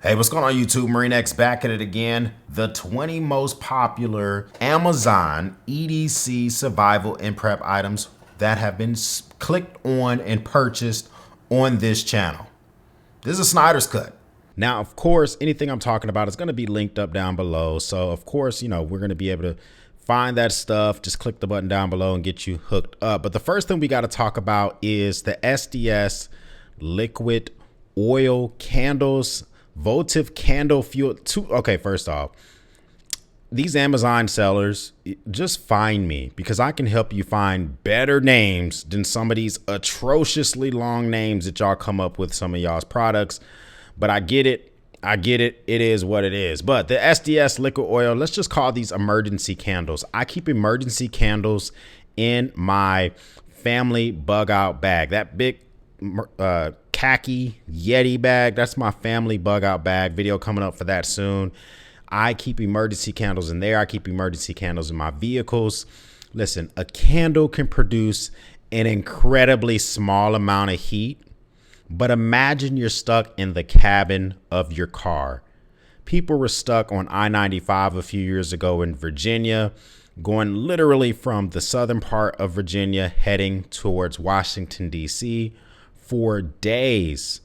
Hey, what's going on YouTube? Marine X back at it again. The 20 most popular Amazon EDC survival and prep items that have been clicked on and purchased on this channel. This is a Snyder's cut. Now, of course, anything I'm talking about is going to be linked up down below. So, of course, we're going to be able to find that stuff. Just click the button down below and get you hooked up. But the first thing we got to talk about is the SDS liquid oil candles. Votive candle fuel. Okay, first off, these Amazon sellers, just find me because I can help you find better names than some of these atrociously long names that y'all come up with some of y'all's products. But I get it. It is what it is. But the SDS liquid oil, let's just call these emergency candles. I keep emergency candles in my family bug out bag. That big khaki Yeti bag, that's my family bug out bag. Video coming up for that soon. I keep emergency candles in there. I keep emergency candles in my vehicles. Listen, a candle can produce an incredibly small amount of heat, but imagine you're stuck in the cabin of your car. People were stuck on I-95 a few years ago in Virginia, going literally from the southern part of Virginia heading towards Washington, D.C. for days.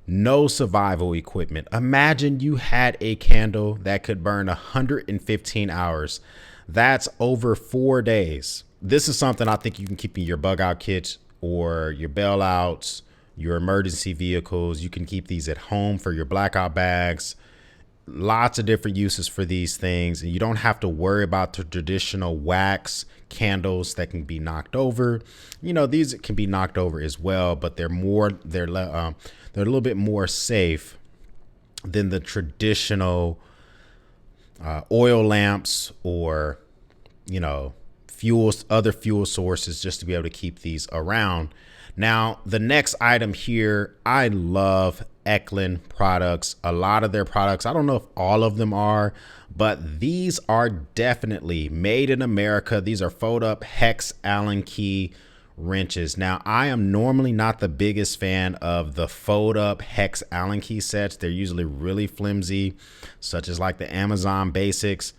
No survival equipment. Imagine you had a candle that could burn 115 hours. That's over 4 days. This is something I think you can keep in your bug out kits or your bailouts, your emergency vehicles. You can keep these at home for your blackout bags. Lots of different uses for these things, and you don't have to worry about the traditional wax candles that can be knocked over. These can be knocked over as well, but they're a little bit more safe than the traditional oil lamps or other fuel sources, just to be able to keep these around. Now, the next item here, I love Eklund products. A lot of their products, I don't know if all of them are, but these are definitely made in America. These are fold up hex Allen key wrenches. Now, I am normally not the biggest fan of the fold up hex Allen key sets. They're usually really flimsy, such as like the Amazon basics.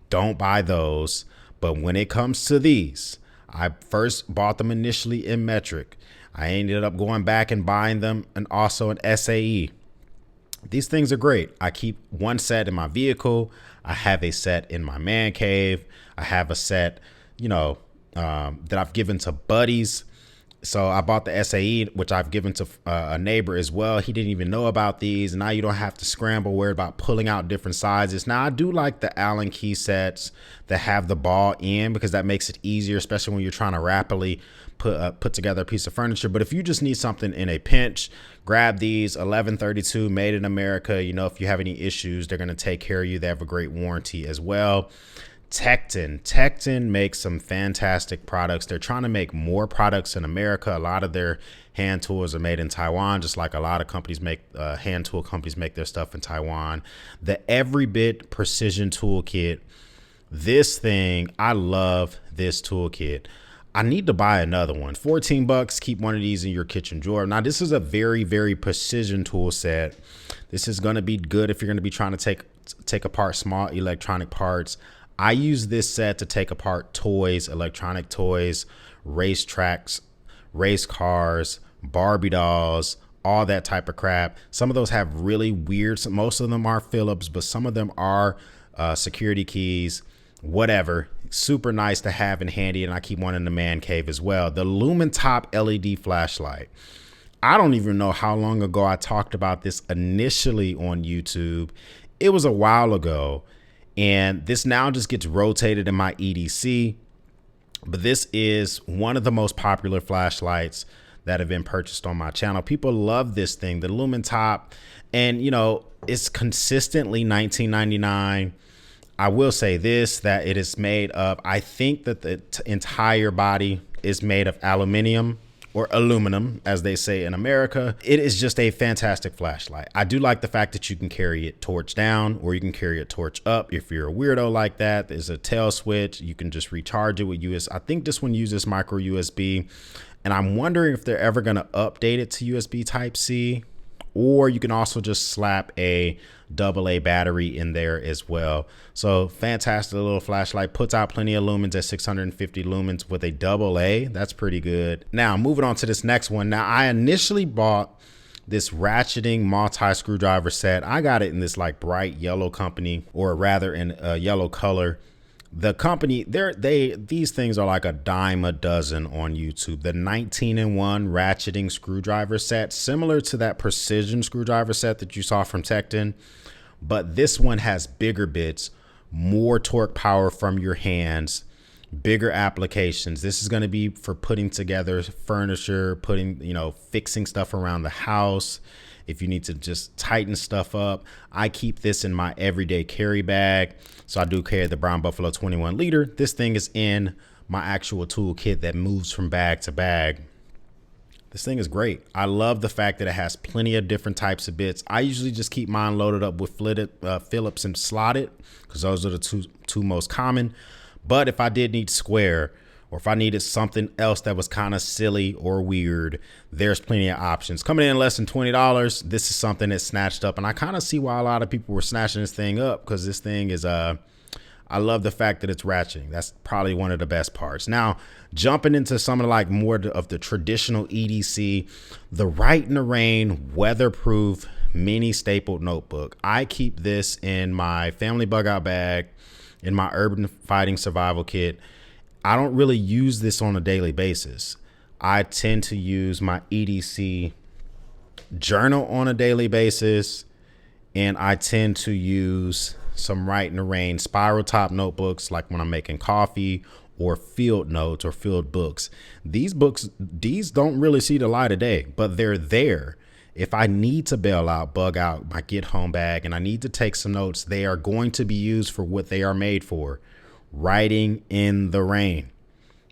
Don't buy those. But when it comes to these, I first bought them initially in metric. I ended up going back and buying them and also an SAE. These things are great. I keep one set in my vehicle. I have a set in my man cave. I have a set, that I've given to buddies. So I bought the SAE, which I've given to a neighbor as well. He didn't even know about these. And now you don't have to scramble, worried about pulling out different sizes. Now, I do like the Allen key sets that have the ball in, because that makes it easier, especially when you're trying to rapidly put together a piece of furniture. But if you just need something in a pinch, grab these. 1132 made in America. If you have any issues, they're going to take care of you. They have a great warranty as well. Tecton makes some fantastic products. They're trying to make more products in America. A lot of their hand tools are made in Taiwan, just like a lot of companies hand tool companies make their stuff in Taiwan. The Every Bit Precision Toolkit. This thing, I love this toolkit. I need to buy another one. 14 bucks. Keep one of these in your kitchen drawer. Now, this is a very, very precision tool set. This is going to be good if you're going to be trying to take apart small electronic parts. I use this set to take apart toys, electronic toys, race tracks, race cars, Barbie dolls, all that type of crap. Some of those have really weird, most of them are Phillips, but some of them are security keys, whatever. Super nice to have and handy. And I keep one in the man cave as well. The Lumen Top LED flashlight. I don't even know how long ago I talked about this initially on YouTube. It was a while ago. And this now just gets rotated in my EDC. But this is one of the most popular flashlights that have been purchased on my channel. People love this thing, the Lumen Top. And, it's consistently $19.99. I will say this, that it is made of, I think that the entire body is made of aluminum, or aluminum, as they say in America. It is just a fantastic flashlight. I do like the fact that you can carry it torch down, or you can carry it torch up. If you're a weirdo like that, there's a tail switch. You can just recharge it with USB. I think this one uses micro USB, and I'm wondering if they're ever going to update it to USB Type-C, or you can also just slap a AA battery in there as well. So fantastic little flashlight, puts out plenty of lumens at 650 lumens with a AA. That's pretty good. Now moving on to this next one. Now I initially bought this ratcheting multi screwdriver set. I got it in this like bright yellow company, or rather in a yellow color. The company, these things are like a dime a dozen on YouTube. The 19-in-1 ratcheting screwdriver set, similar to that precision screwdriver set that you saw from Tekton, but this one has bigger bits, more torque power from your hands, bigger applications. This is going to be for putting together furniture, fixing stuff around the house. If you need to just tighten stuff up, I keep this in my everyday carry bag. So I do carry the Brown Buffalo 21 liter. This thing is in my actual tool kit that moves from bag to bag. This thing is great. I love the fact that it has plenty of different types of bits. I usually just keep mine loaded up with Phillips and slotted, because those are the two most common. But if I did need square, or if I needed something else that was kind of silly or weird, there's plenty of options. Coming in less than $20, this is something that's snatched up. And I kind of see why a lot of people were snatching this thing up, because this thing is, I love the fact that it's ratcheting. That's probably one of the best parts. Now, jumping into some of like more of the traditional EDC, the Rite in the Rain weatherproof mini stapled notebook. I keep this in my family bug out bag, in my urban fighting survival kit. I don't really use this on a daily basis. I tend to use my EDC journal on a daily basis, and I tend to use some Rite in the Rain spiral top notebooks, like when I'm making coffee, or field notes or field books. These don't really see the light of day, but they're there. If I need to bail out, bug out my get home bag, and I need to take some notes, they are going to be used for what they are made for. Writing in the rain.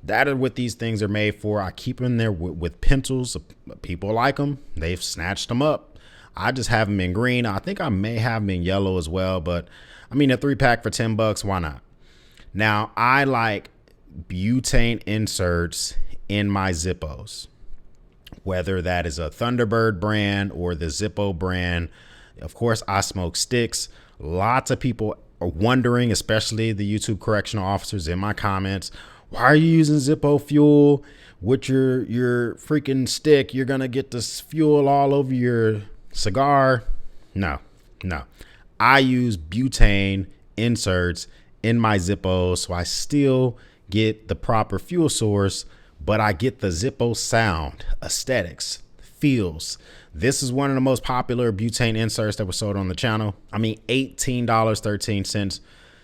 That is what these things are made for. I keep them there with pencils. People like them. They've snatched them up. I just have them in green. I think I may have them in yellow as well, but I mean, a 3-pack for $10, why not? Now, I like butane inserts in my Zippos, whether that is a Thunderbird brand or the Zippo brand. Of course, I smoke sticks. Lots of people are wondering, especially the YouTube correctional officers in my comments, why are you using Zippo fuel with your freaking stick? You're gonna get this fuel all over your cigar. No. I use butane inserts in my Zippo, so I still get the proper fuel source, but I get the Zippo sound, aesthetics, feels. This is one of the most popular butane inserts that was sold on the channel. I mean, $18.13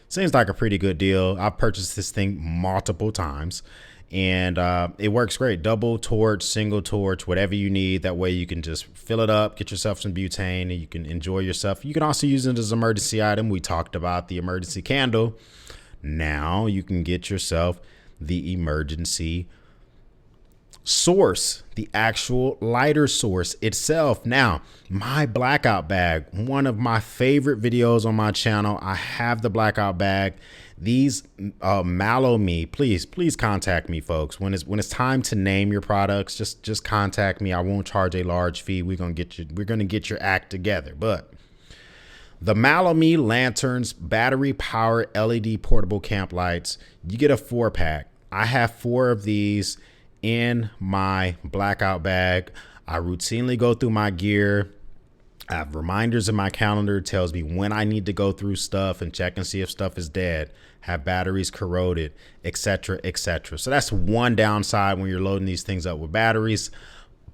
seems like a pretty good deal. I've purchased this thing multiple times, and it works great. Double torch, single torch, whatever you need. That way you can just fill it up, get yourself some butane, and you can enjoy yourself. You can also use it as an emergency item. We talked about the emergency candle. Now you can get yourself the emergency source, the actual lighter source itself. Now, my blackout bag, one of my favorite videos on my channel. I have the blackout bag. These mallow me, please contact me, folks. When it's time to name your products, just contact me. I won't charge a large fee. We're gonna get your act together. But the Mallow Me lanterns, battery powered LED portable camp lights, you get a 4-pack. I have 4 of these in my blackout bag. I routinely go through my gear. I have reminders in my calendar. It tells me when I need to go through stuff and check and see if stuff is dead, have batteries corroded, etc., etc. So that's one downside when you're loading these things up with batteries.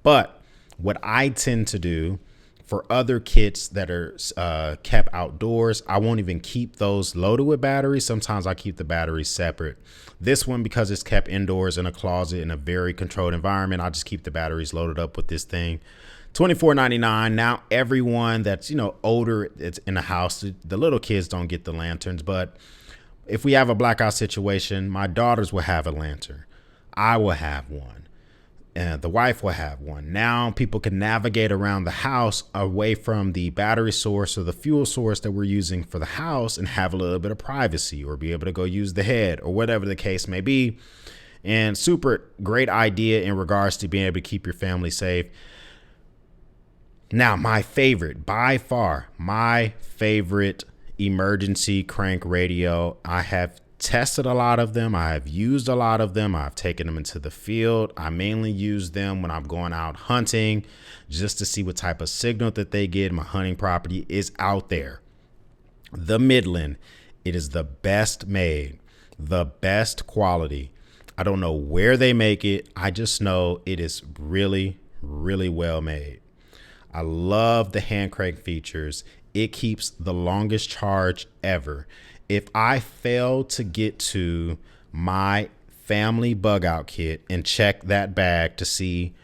But what I tend to do for other kits that are kept outdoors, I won't even keep those loaded with batteries. Sometimes I keep the batteries separate. This one, because it's kept indoors in a closet in a very controlled environment, I just keep the batteries loaded up with this thing. $24.99. Now, everyone that's, older, it's in the house, the little kids don't get the lanterns. But if we have a blackout situation, my daughters will have a lantern. I will have one. And the wife will have one. Now people can navigate around the house away from the battery source or the fuel source that we're using for the house and have a little bit of privacy, or be able to go use the head, or whatever the case may be. And super great idea in regards to being able to keep your family safe. Now, my favorite, by far, my favorite emergency crank radio. I have tested a lot of them. I have used a lot of them. I've taken them into the field. I mainly use them when I'm going out hunting just to see what type of signal that they get. My hunting property is out there. The Midland, it is the best made, the best quality. I don't know where they make it. I just know it is really, really well made. I love the hand crank features. It keeps the longest charge ever. If I fail to get to my family bug out kit and check that bag to see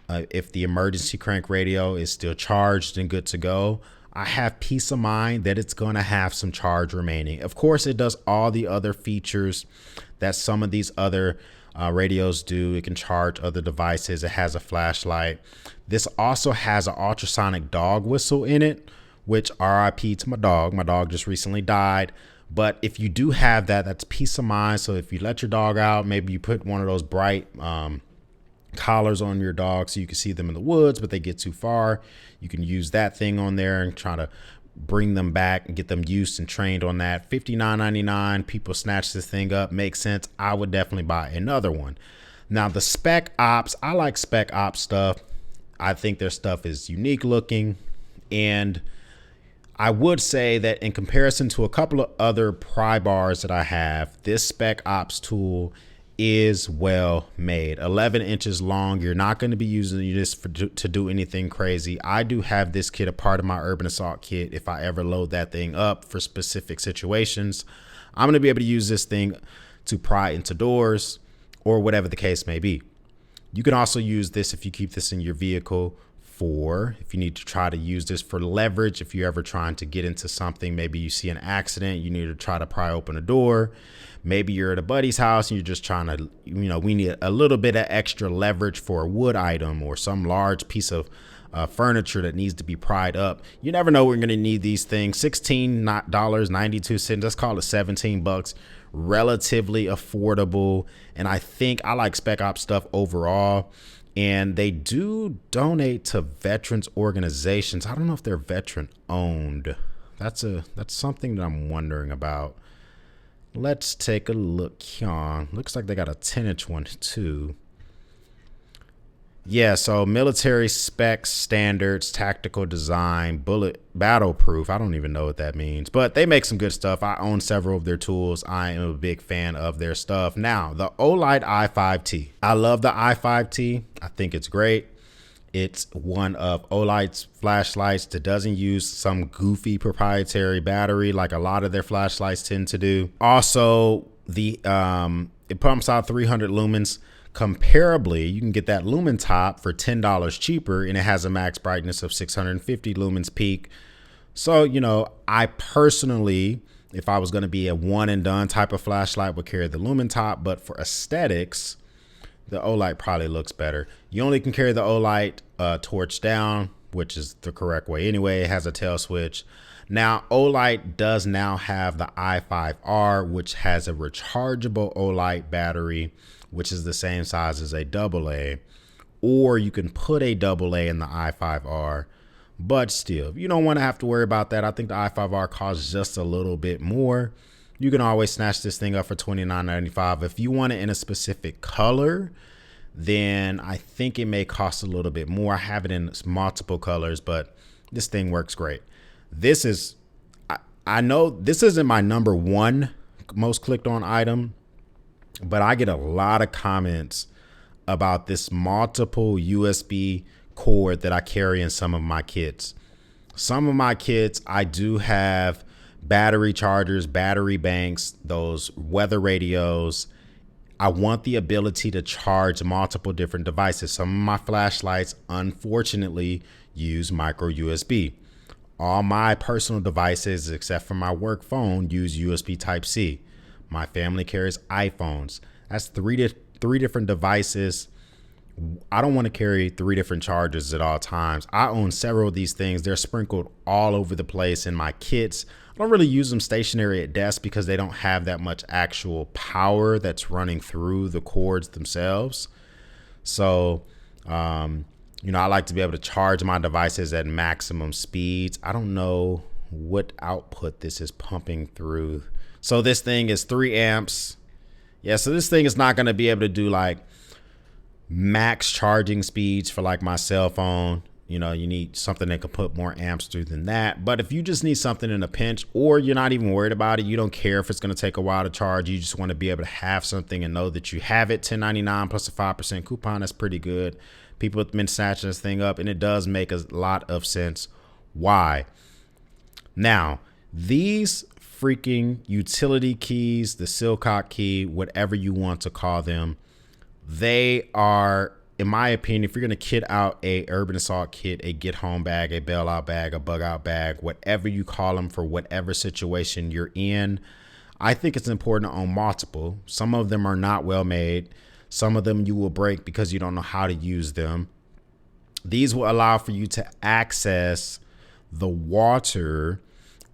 if the emergency crank radio is still charged and good to go, I have peace of mind that it's going to have some charge remaining. Of course, it does all the other features that some of these other radios do. It can charge other devices. It has a flashlight. This also has an ultrasonic dog whistle in it, which RIP to my dog. My dog just recently died. But if you do have that, that's peace of mind. So if you let your dog out, maybe you put one of those bright collars on your dog so you can see them in the woods, but they get too far, you can use that thing on there and try to bring them back and get them used and trained on that. $59.99. People snatch this thing up. Makes sense. I would definitely buy another one. Now the Spec Ops, I like Spec Ops stuff. I think their stuff is unique looking, and I would say that in comparison to a couple of other pry bars that I have, this Spec Ops tool is well made. 11 inches long. You're not going to be using this to do anything crazy. I do have this kit a part of my Urban Assault kit. If I ever load that thing up for specific situations, I'm going to be able to use this thing to pry into doors or whatever the case may be. You can also use this if you keep this in your vehicle if you need to try to use this for leverage. If you're ever trying to get into something, maybe you see an accident, you need to try to pry open a door. Maybe you're at a buddy's house and you're just trying to, we need a little bit of extra leverage for a wood item or some large piece of furniture that needs to be pried up. You never know when you're going to need these things. $16.92. Let's call it $17. Relatively affordable. And I think I like Spec Ops stuff overall. And they do donate to veterans organizations. I don't know if they're veteran owned. That's something that I'm wondering about. Let's take a look here. Looks like they got a 10-inch one too. Yeah, so military specs, standards, tactical design, bullet battle proof. I don't even know what that means, but they make some good stuff. I own several of their tools. I am a big fan of their stuff. Now, the Olight i5T. I love the i5T. I think it's great. It's one of Olight's flashlights that doesn't use some goofy proprietary battery like a lot of their flashlights tend to do. Also, it pumps out 300 lumens. Comparably, you can get that lumen top for $10 cheaper, and it has a max brightness of 650 lumens peak. So, I personally, if I was going to be a one and done type of flashlight, would carry the lumen top. But for aesthetics, the Olight probably looks better. You only can carry the Olight torch down, which is the correct way anyway. It has a tail switch. Now, Olight does now have the i5R, which has a rechargeable Olight battery, which is the same size as a AA, or you can put a AA in the i5R. But still, you don't want to have to worry about that. I think the i5R costs just a little bit more. You can always snatch this thing up for $29.95. If you want it in a specific color, then I think it may cost a little bit more. I have it in multiple colors, but this thing works great. This is, I know this isn't my number one most clicked on item, but I get a lot of comments about this multiple USB cord that I carry in some of my kits. Some of my kits, I do have battery chargers, battery banks, those weather radios. I want the ability to charge multiple different devices. Some of my flashlights, unfortunately, use micro USB. All my personal devices, except for my work phone, use USB Type-C. My family carries iPhones. That's three different devices. I don't want to carry 3 different chargers at all times. I own several of these things. They're sprinkled all over the place in my kits. I don't really use them stationary at desk because they don't have that much actual power that's running through the cords themselves. So I like to be able to charge my devices at maximum speeds. I don't know what output this is pumping through. So this thing is 3 amps. Yeah, so this thing is not going to be able to do like max charging speeds for like my cell phone. You need something that can put more amps through than that. But if you just need something in a pinch, or you're not even worried about it, you don't care if it's going to take a while to charge, you just want to be able to have something and know that you have it. $10.99 plus a 5% coupon. That's pretty good. People have been snatching this thing up, and it does make a lot of sense. Why? Now, these freaking utility keys, the Silcock key, whatever you want to call them, they are, in my opinion, if you're going to kit out a Urban Assault kit, a get home bag, a bailout bag, a bug out bag, whatever you call them for whatever situation you're in, I think it's important to own multiple. Some of them are not well made. Some of them you will break because you don't know how to use them. These will allow for you to access the water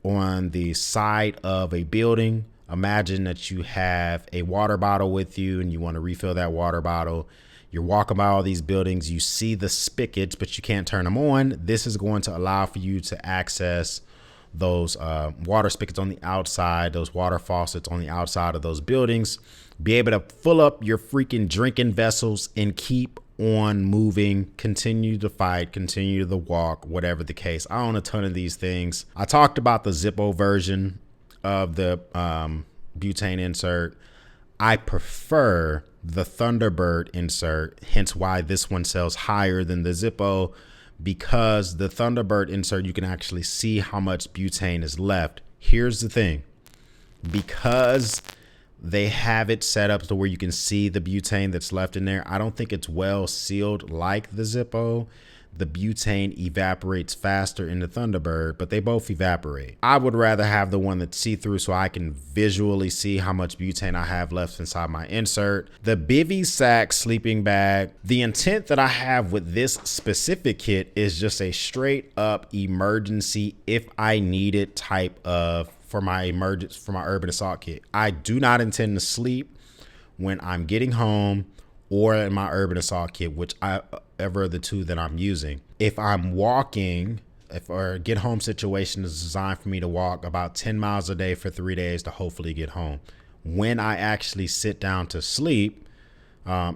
on the side of a building. Imagine that you have a water bottle with you and you want to refill that water bottle. You're walking by all these buildings, you see the spigots, but you can't turn them on. This is going to allow for you to access those water spigots on the outside, those water faucets on the outside of those buildings, be able to fill up your freaking drinking vessels and keep on moving, continue to fight, continue to walk, whatever the case. I own a ton of these things. I talked about the Zippo version of the butane insert. I prefer the Thunderbird insert, hence why this one sells higher than the Zippo, because the Thunderbird insert, you can actually see how much butane is left. Here's the thing, because they have it set up to where you can see the butane that's left in there, I don't think it's well sealed like the Zippo. The butane evaporates faster in the Thunderbird, but they both evaporate. I would rather have the one that's see-through so I can visually see how much butane I have left inside my insert. The Bivy Sack sleeping bag, the intent that I have with this specific kit is just a straight up emergency if I need it type of for my Urban Assault kit. I do not intend to sleep when I'm getting home or in my Urban Assault kit, whichever of the two that I'm using. If I'm walking, if our get home situation is designed for me to walk about 10 miles a day for 3 days to hopefully get home. When I actually sit down to sleep,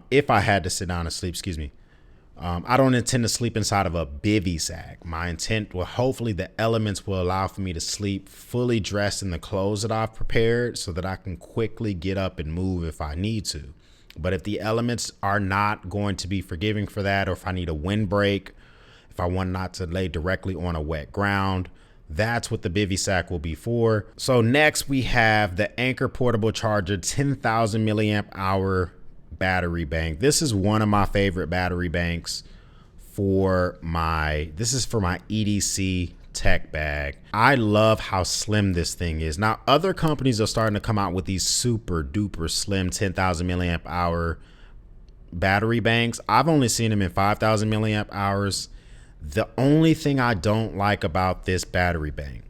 if I had to sit down to sleep, I don't intend to sleep inside of a bivy sack. My intent will hopefully the elements will allow for me to sleep fully dressed in the clothes that I've prepared so that I can quickly get up and move if I need to. But if the elements are not going to be forgiving for that, or if I need a windbreak, if I want not to lay directly on a wet ground, that's what the bivy sack will be for. So next we have the Anchor Portable Charger 10,000 milliamp hour battery bank. This is one of my favorite battery banks for my EDC tech bag. I love how slim this thing is. Now, other companies are starting to come out with these super duper slim 10,000 milliamp hour battery banks. I've only seen them in 5,000 milliamp hours. The only thing I don't like about this battery bank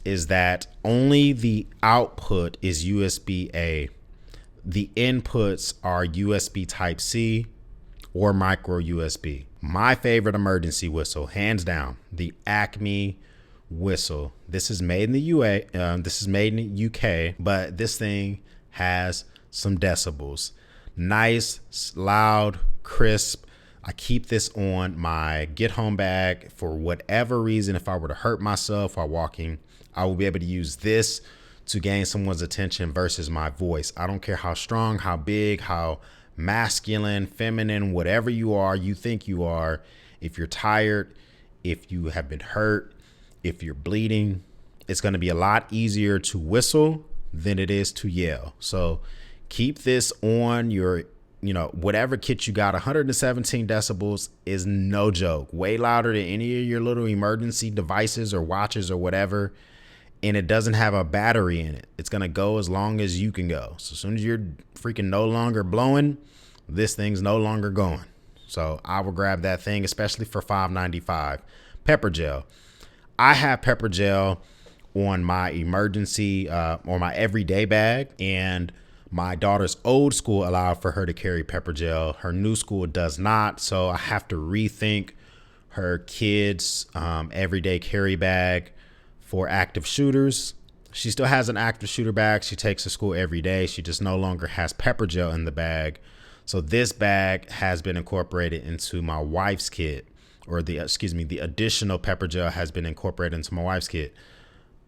is that only the output is USB-A. The inputs are USB Type-C or micro USB. My favorite emergency whistle, hands down, the Acme whistle. This is made in the this is made in the UK, but this thing has some decibels. Nice, loud, crisp. I keep this on my get home bag for whatever reason. If I were to hurt myself while walking, I will be able to use this to gain someone's attention versus my voice. I don't care how strong, how big, how masculine, feminine, whatever you think you are. If you're tired, if you have been hurt, if you're bleeding, it's going to be a lot easier to whistle than it is to yell. So keep this on your, whatever kit you got. 117 decibels is no joke. Way louder than any of your little emergency devices or watches or whatever. And it doesn't have a battery in it. It's going to go as long as you can go. So as soon as you're freaking no longer blowing, this thing's no longer going. So I will grab that thing, especially for $5.95. Pepper gel. I have pepper gel on my emergency or my everyday bag, and My daughter's old school allowed for her to carry pepper gel. Her new school does not. So I have to rethink her kids' everyday carry bag for active shooters. She still has an active shooter bag she takes to school every day. She just no longer has pepper gel in the bag. So this bag has been incorporated into my wife's kit, or the additional pepper gel has been incorporated into my wife's kit.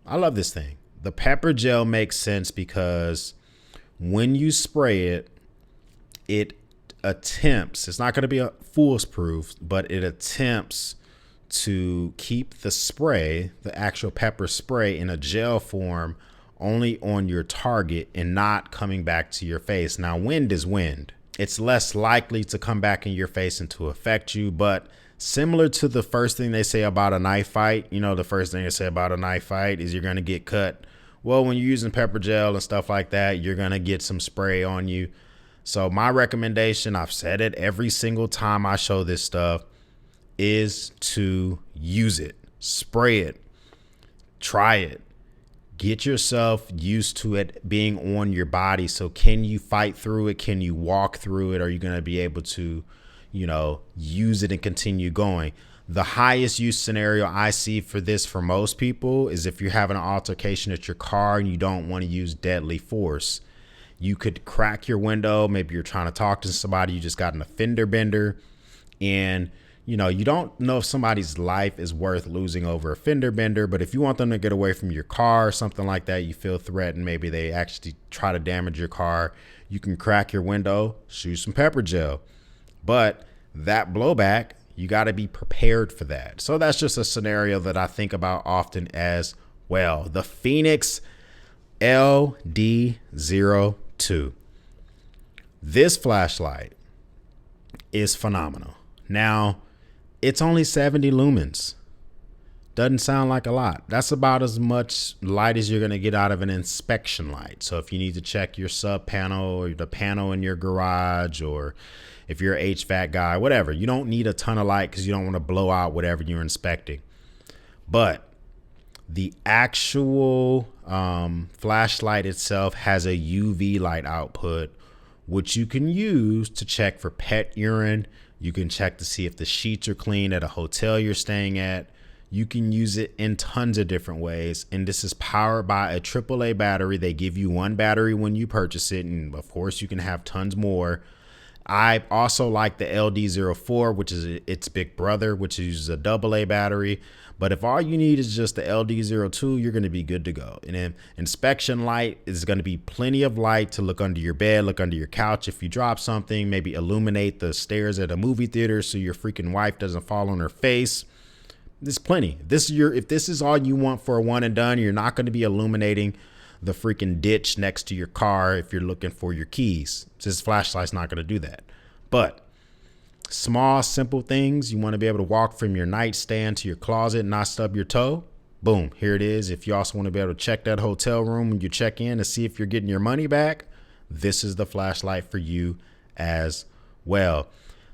I love this thing. The pepper gel makes sense because when you spray it, it attempts, it's not going to be a foolproof, but it attempts to keep the spray, the actual pepper spray, in a gel form only on your target and not coming back to your face. Now, wind is wind. It's less likely to come back in your face and to affect you, but similar to the first thing they say about a knife fight, the first thing they say about a knife fight is you're going to get cut. Well, when you're using pepper gel and stuff like that, you're going to get some spray on you. So my recommendation, I've said it every single time I show this stuff, is to use it, spray it, try it, get yourself used to it being on your body. So can you fight through it? Can you walk through it? Are you going to be able to, use it and continue going? The highest use scenario I see for this for most people is if you're having an altercation at your car and you don't want to use deadly force. You could crack your window. Maybe you're trying to talk to somebody. You just got in a fender bender and you don't know if somebody's life is worth losing over a fender bender, but if you want them to get away from your car or something like that, you feel threatened, maybe they actually try to damage your car, you can crack your window, shoot some pepper gel. But that blowback, you got to be prepared for that. So that's just a scenario that I think about often as well. The Phoenix LD02. This flashlight is phenomenal. Now, it's only 70 lumens. Doesn't sound like a lot. That's about as much light as you're going to get out of an inspection light. So if you need to check your sub panel or the panel in your garage, or if you're an HVAC guy, whatever, you don't need a ton of light because you don't want to blow out whatever you're inspecting. But the actual flashlight itself has a UV light output, which you can use to check for pet urine. You can check to see if the sheets are clean at a hotel you're staying at. You can use it in tons of different ways. And this is powered by a AAA battery. They give you one battery when you purchase it. And of course, you can have tons more. I also like the LD04, which is its big brother, which uses a AA battery. But if all you need is just the LD02, you're going to be good to go. And then inspection light is going to be plenty of light to look under your bed, look under your couch. If you drop something, maybe illuminate the stairs at a movie theater so your freaking wife doesn't fall on her face. There's plenty. If this is all you want for a one and done, you're not going to be illuminating the freaking ditch next to your car if you're looking for your keys. This flashlight's not going to do that. But small, simple things. You want to be able to walk from your nightstand to your closet and not stub your toe. Boom, here it is. If you also want to be able to check that hotel room when you check in to see if you're getting your money back, this is the flashlight for you as well.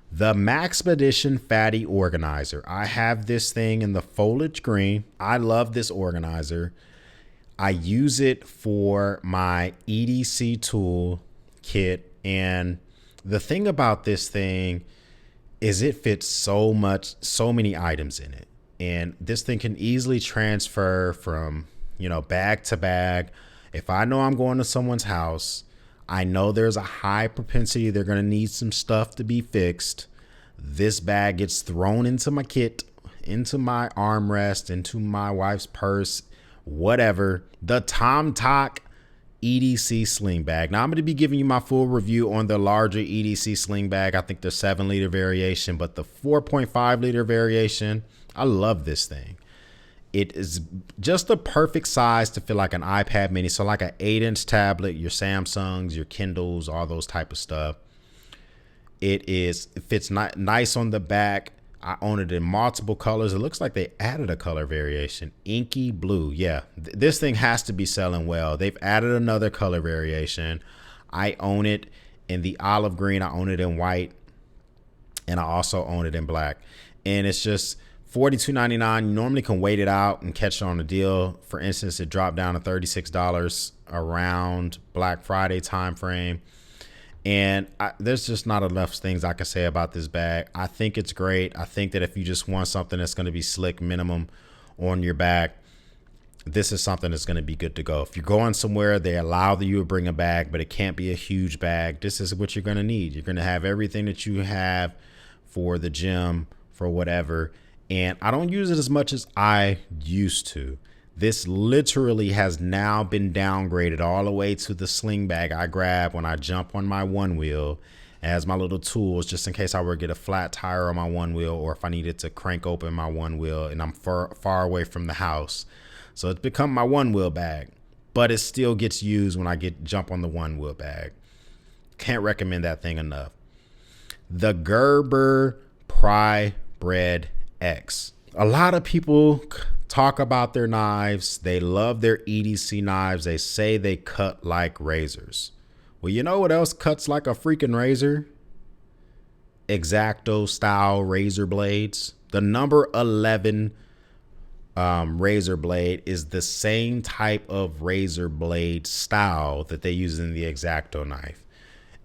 The Maxpedition Fatty Organizer. I have this thing in the foliage green. I love this organizer. I use it for my EDC tool kit. And the thing about this thing is it fits so many items in it. And this thing can easily transfer from, bag to bag. If I know I'm going to someone's house, I know there's a high propensity they're going to need some stuff to be fixed. This bag gets thrown into my kit, into my armrest, into my wife's purse, whatever. The TomTok EDC sling bag. Now I'm going to be giving you my full review on the larger EDC sling bag. I think the 7-liter variation, but the 4.5-liter variation, I love this thing. It is just the perfect size to feel like an iPad mini. So like an 8-inch tablet, your Samsungs, your Kindles, all those type of stuff. It fits nice on the back. I own it in multiple colors. It looks like they added a color variation, inky blue. Yeah, this thing has to be selling well. They've added another color variation. I own it in the olive green. I own it in white, and I also own it in black. And it's just $42.99. You normally can wait it out and catch it on a deal. For instance, it dropped down to $36 around Black Friday time frame. And there's just not enough things I can say about this bag. I think it's great. I think that if you just want something that's going to be slick minimum on your back, this is something that's going to be good to go. If you're going somewhere, they allow you to bring a bag, but it can't be a huge bag. This is what you're going to need. You're going to have everything that you have for the gym, for whatever. And I don't use it as much as I used to. This literally has now been downgraded all the way to the sling bag I grab when I jump on my one wheel as my little tools, just in case I were to get a flat tire on my one wheel, or if I needed to crank open my one wheel and I'm far away from the house. So it's become my one wheel bag, but it still gets used when I jump on the one wheel bag. Can't recommend that thing enough. The Gerber Pry Bread X. A lot of people talk about their knives. They love their EDC knives. They say they cut like razors. Well, you know what else cuts like a freaking razor? X-Acto style razor blades. The number 11 razor blade is the same type of razor blade style that they use in the X-Acto knife.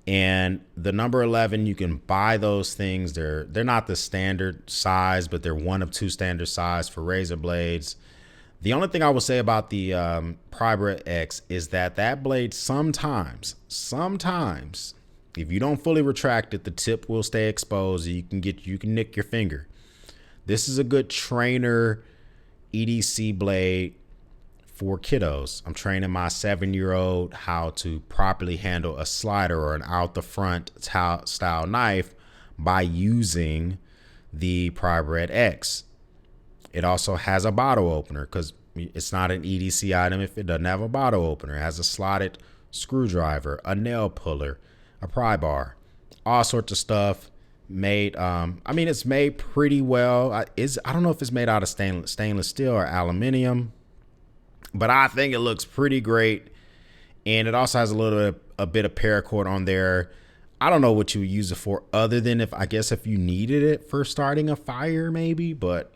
And the number 11, you can buy those things. They're not the standard size, but they're one of two standard size for razor blades. The only thing I will say about the Pry Bread X is that blade sometimes, if you don't fully retract it, the tip will stay exposed. You can nick your finger. This is a good trainer EDC blade for kiddos. I'm training my 7-year-old how to properly handle a slider or an out the front style knife by using the Pry Bread X. It also has a bottle opener because it's not an EDC item if it doesn't have a bottle opener. It has a slotted screwdriver, a nail puller, a pry bar, all sorts of stuff made. It's made pretty well. I don't know if it's made out of stainless steel or aluminum, but I think it looks pretty great. And it also has a bit of paracord on there. I don't know what you would use it for other than if you needed it for starting a fire maybe, but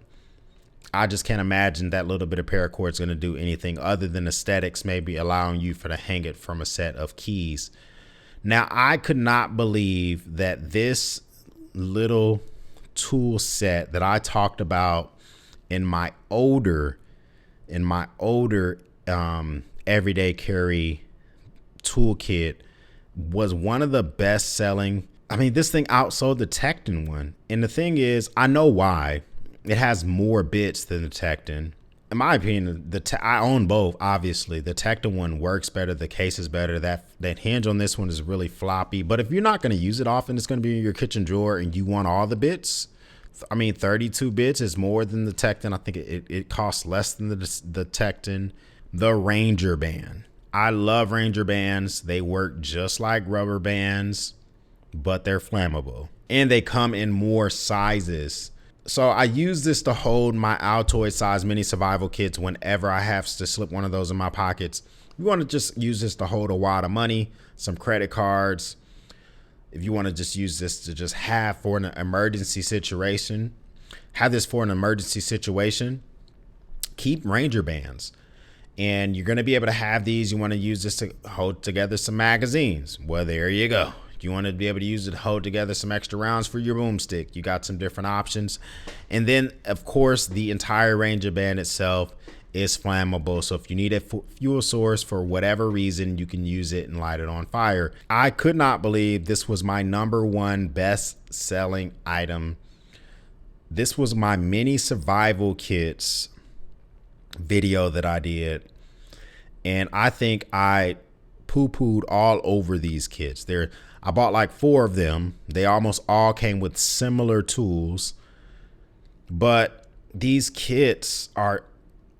I just can't imagine that little bit of paracord is going to do anything other than aesthetics, maybe allowing you to hang it from a set of keys. Now, I could not believe that this little tool set that I talked about in my older everyday carry toolkit was one of the best selling. This thing outsold the Tekton one. And the thing is, I know why. It has more bits than the Tekton. In my opinion, I own both, obviously. The Tekton one works better. The case is better. That hinge on this one is really floppy. But if you're not going to use it often, it's going to be in your kitchen drawer and you want all the bits. 32 bits is more than the Tekton. I think it costs less than the Tekton. The Ranger band. I love Ranger bands. They work just like rubber bands, but they're flammable. And they come in more sizes. So I use this to hold my Altoid size mini survival kits whenever I have to slip one of those in my pockets. You want to just use this to hold a wad of money, some credit cards. If you want to just use this to just have for an emergency situation, keep Ranger bands. And you're going to be able to have these. You want to use this to hold together some magazines. Well, there you go. You want to be able to use it to hold together some extra rounds for your boomstick. You got some different options. And then, of course, the entire Ranger band itself is flammable. So if you need a fuel source for whatever reason, you can use it and light it on fire. I could not believe this was my #1 best selling item. This was my mini survival kits video that I did. And I think I poo-pooed all over these kits. I bought like 4 of them. They almost all came with similar tools. But these kits are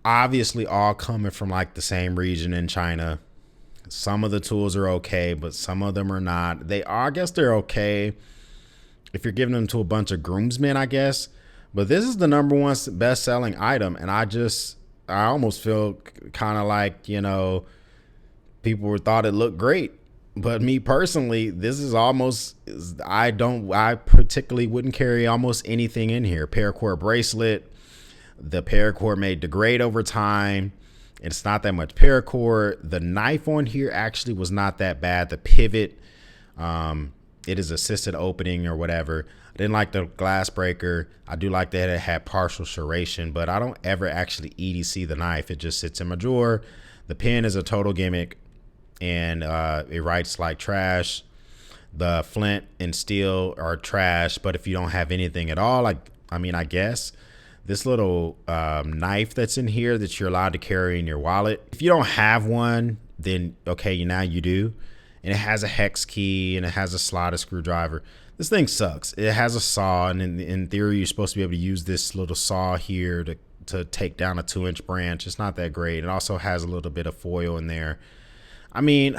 obviously all coming from like the same region in China. Some of the tools are okay, but some of them are not. I guess they're okay if you're giving them to a bunch of groomsmen, I guess. But this is the #1 best selling item. And I almost feel kind of like, people thought it looked great. But me personally, this is I particularly wouldn't carry almost anything in here. Paracord bracelet, The paracord may degrade over time. It's not that much paracord. The knife on here actually was not that bad. The pivot, it is assisted opening or whatever. I didn't like the glass breaker. I do like that it had partial serration, but I don't ever actually EDC the knife. It just sits in my drawer. The pen is a total gimmick, and it writes like trash. The flint and steel are trash, but if you don't have anything at all, like, I mean, I guess this little knife that's in here that you're allowed to carry in your wallet, if you don't have one, then okay, now you do. And it has a hex key and it has a slotted screwdriver. This thing sucks. It has a saw, and in theory, you're supposed to be able to use this little saw here to take down a 2-inch branch. It's not that great. It also has a little bit of foil in there. I mean,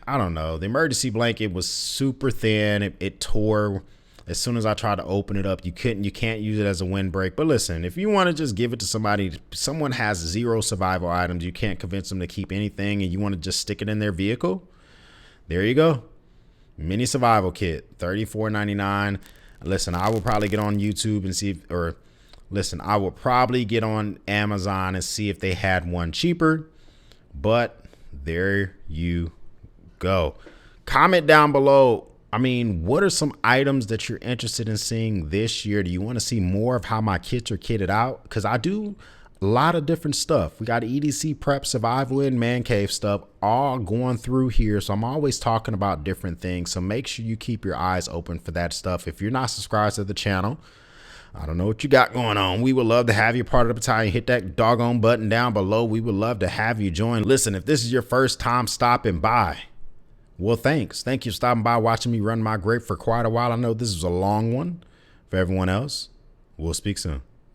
I don't know. The emergency blanket was super thin. It tore as soon as I tried to open it up. You can't use it as a windbreak. But listen, if you want to just give it to somebody, someone has 0 survival items, you can't convince them to keep anything, and you want to just stick it in their vehicle, there you go. Mini survival kit, $34.99. Listen, I will probably get on YouTube and see I will probably get on Amazon and see if they had one cheaper. But there you go. Comment down below. I mean, what are some items that you're interested in seeing this year? Do you want to see more of how my kits are kitted out? Because I do a lot of different stuff. We got EDC prep, survival, and man cave stuff all going through here. So I'm always talking about different things. So make sure you keep your eyes open for that stuff. If you're not subscribed to the channel, I don't know what you got going on. We would love to have you part of the battalion. Hit that doggone button down below. We would love to have you join. Listen, if this is your first time stopping by, well, thanks. Thank you for stopping by, watching me run my grape for quite a while. I know this is a long one. For everyone else, we'll speak soon.